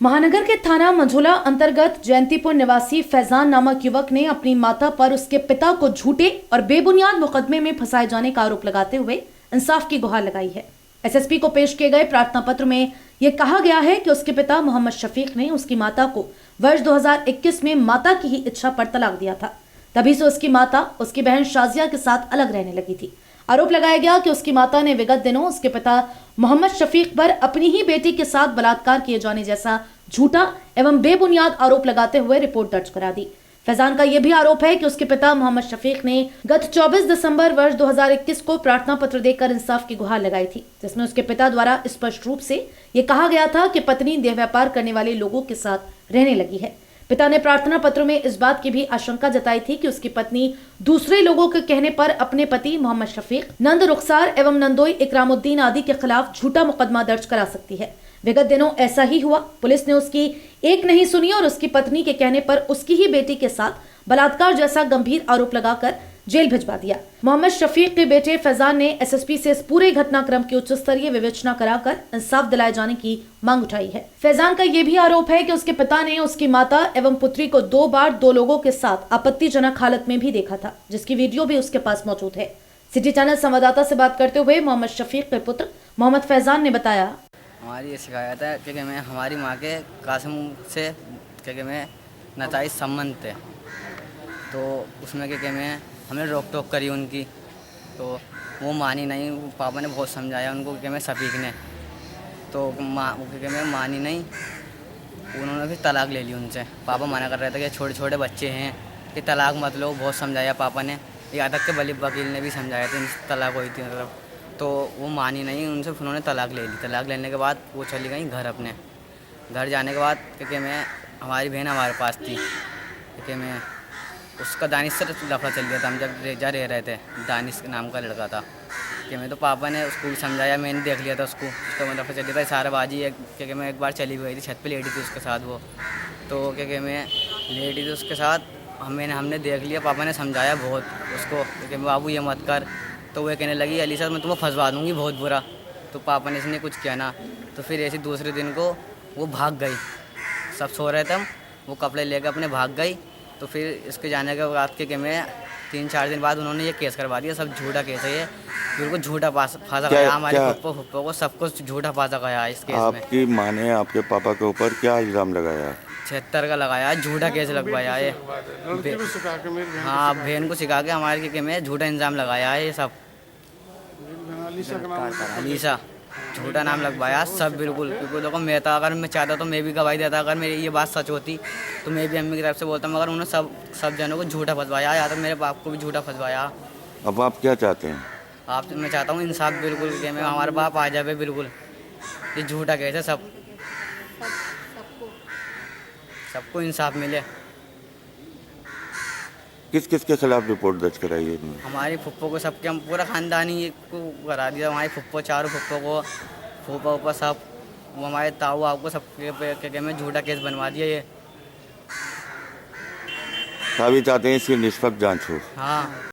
महानगर के थाना मंझोला अंतर्गत जयंतीपुर निवासी फैजान नामक युवक ने अपनी माता पर उसके पिता को झूठे और बेबुनियाद मुकदमे में फंसाए जाने का आरोप लगाते हुए इंसाफ की गुहार लगाई है। एसएसपी को पेश किए गए प्रार्थना पत्र में यह कहा गया है कि उसके पिता मोहम्मद शफीक ने उसकी माता को वर्ष 2021 में माता की ही इच्छा पर तलाक दिया था। तभी से उसकी माता उसकी बहन शाजिया के साथ अलग रहने लगी थी। आरोप लगाया गया कि उसकी माता ने विगत दिनों उसके पिता मोहम्मद शफीक पर अपनी ही बेटी के साथ बलात्कार किए जाने जैसा झूठा एवं बेबुनियाद आरोप लगाते हुए रिपोर्ट दर्ज करा दी। फैजान का यह भी आरोप है कि उसके पिता मोहम्मद शफीक ने गत 24 दिसंबर वर्ष 2021 को प्रार्थना पत्र देकर इंसाफ की गुहार लगाई थी, जिसमें उसके पिता द्वारा स्पष्ट रूप से ये कहा गया था कि पत्नी देह व्यापार करने वाले लोगों के साथ रहने लगी है। पिता ने प्रार्थना पत्र में इस बात की भी आशंका जताई थी कि उसकी पत्नी दूसरे लोगों के कहने पर अपने पति मोहम्मद शफीक, नंद रुखसार एवं नंदोई इकरामुद्दीन आदि के खिलाफ झूठा मुकदमा दर्ज करा सकती है। विगत दिनों ऐसा ही हुआ। पुलिस ने उसकी एक नहीं सुनी और उसकी पत्नी के कहने पर उसकी ही बेटी के साथ बलात्कार जैसा गंभीर आरोप लगाकर जेल भिजवा दिया। मोहम्मद शफीक के बेटे फैजान ने एसएसपी से इस पूरे घटनाक्रम की उच्च स्तरीय विवेचना कराकर इंसाफ दिलाए जाने की मांग उठाई है। फैजान का यह भी आरोप है कि उसके पिता ने उसकी माता एवं पुत्री को 2 बार 2 लोगों के साथ आपत्तिजनक हालत में भी देखा था, जिसकी वीडियो भी उसके पास मौजूद है। सिटी चैनल संवाददाता से बात करते हुए मोहम्मद शफीक के पुत्र मोहम्मद फैजान ने बताया, हमारी ये शिकायत है क्योंकि मैं हमारी माँ के कासिम से क्योंकि मैं नाजायज़ संबंध थे, तो उसमें क्योंकि मैं हमने रोक टोक करी उनकी, तो वो मानी नहीं। पापा ने बहुत समझाया उनको क्योंकि मैं शफीक ने, तो माँ क्योंकि मैं मानी नहीं, उन्होंने फिर तलाक ले ली उनसे। पापा मना कर रहे थे कि छोटे छोटे बच्चे हैं कि तलाक मत लो, बहुत समझाया पापा ने। यहाँ तक के वकील ने भी समझाया था तलाक हुई थी मतलब, तो वो मानी नहीं, उनसे उन्होंने तलाक ले ली। तलाक लेने के बाद वो चली गई घर अपने। घर जाने के बाद क्योंकि मैं हमारी बहन हमारे पास थी, क्योंकि मैं उसका दानिश से लफड़ा चल गया था। हम जब रेजा रह रहे थे, दानिश नाम का लड़का था कि मैं, तो पापा ने उसको भी समझाया, मैंने देख लिया था उसको, उसका मतलब चल गया था सारा बाजी है। क्योंकि मैं एक बार चली गई थी, छत पे लेटी थी उसके साथ वो, तो क्योंकि मैं लेटी थी उसके साथ, हमने देख लिया। पापा ने समझाया बहुत उसको कि बाबू ये मत कर, तो वो कहने लगी अली सर मैं तुम्हें फंसवा दूँगी बहुत बुरा। तो पापा ने इसने कुछ किया ना, तो फिर ऐसे दूसरे दिन को वो भाग गई। सब सो रहे थे हम, वो कपड़े लेकर अपने भाग गई। तो फिर इसके जाने के बाद के मैं 3-4 दिन बाद उन्होंने ये केस करवा दिया। सब झूठा केस है ये, बिल्कुल झूठा फांसा गया हमारे पप्पो को, सबको झूठा फांसा गया इस केस में। आपकी माँ ने आपके पापा के ऊपर क्या इल्ज़ाम लगाया? 76 का लगाया, झूठा केस लगवाया है। हाँ, बहन को सिखा के हमारे के मैं झूठा इल्ज़ाम लगाया है। ये सब अलीसा झूठा नाम लगवाया सब, बिल्कुल। क्योंकि देखो मैं था, अगर मैं चाहता तो मैं भी गवाही देता, अगर मेरी ये बात सच होती तो मैं भी अम्मी की तरफ से बोलता, मगर उन्होंने सब जनों को झूठा फंसवाया, या तो मेरे बाप को भी झूठा फंसवाया। अब आप क्या चाहते हैं? आप मैं चाहता हूँ इंसाफ, बिल्कुल कि मैं हमारे बाप आ जाए, बिल्कुल। ये झूठा कैसे सबको इंसाफ मिले। किस किस के खिलाफ रिपोर्ट दर्ज कराई है? हमारी फुप्पो को, सबके, हम पूरा ख़ानदानी को करा दिया। हमारी फुप्पो, चारों फुप्पो को, फूफा सब, वो हमारे ताऊ आपको सबके क्या में झूठा केस बनवा दिया ये। अभी चाहते हैं इसकी निष्पक्ष जांच हो। हाँ।